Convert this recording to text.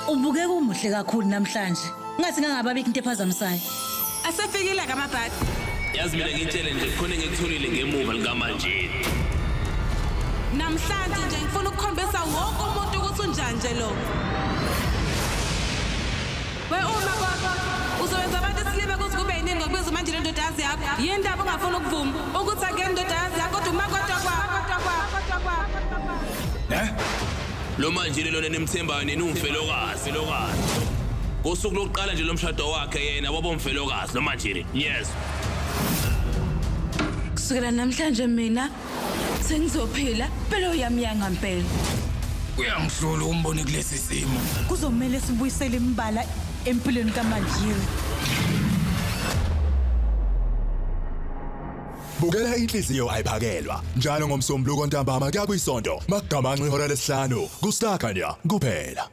Ubukeka umuhle kakhulu namhlanje. Ngathi ngangababikho into ephazamisayo. Asefikile ke amabhadi. Yazi mina ngitshele nje khona ngikutholile ngemuva likaManjini. Namhlanje nje ngifuna ukukhombisa wonke umuntu ukuthi unjani nje lo. We uma kwakho uzowenza abantu isilibe ukuthi kube yini ngokubiza manje le ndodazi yakho. Yini ndaba ungafuna ukuvuma ukuthi akuyena ndodazi yakho kodwa uma kodwa kwakho. Lo Manjini lona nimthembayo nina umfelokazi. Ngosuku lokuqala nje lomshado wakhe yena waba umfelokazi lo Manjini. Yes. Kusukela namhlanje mina sengizophila impilo yami yangampela. Uyangihlula umbone kulesi simo. Kuzomela sibuyisele imbala empilweni kaManjini. Bukela inhliziyo ayiphakelwa njalo ngomsombuluko ntambama kuya kwisonto. Magamanxe ihora lesihlanu ku Star Khanya kuphela.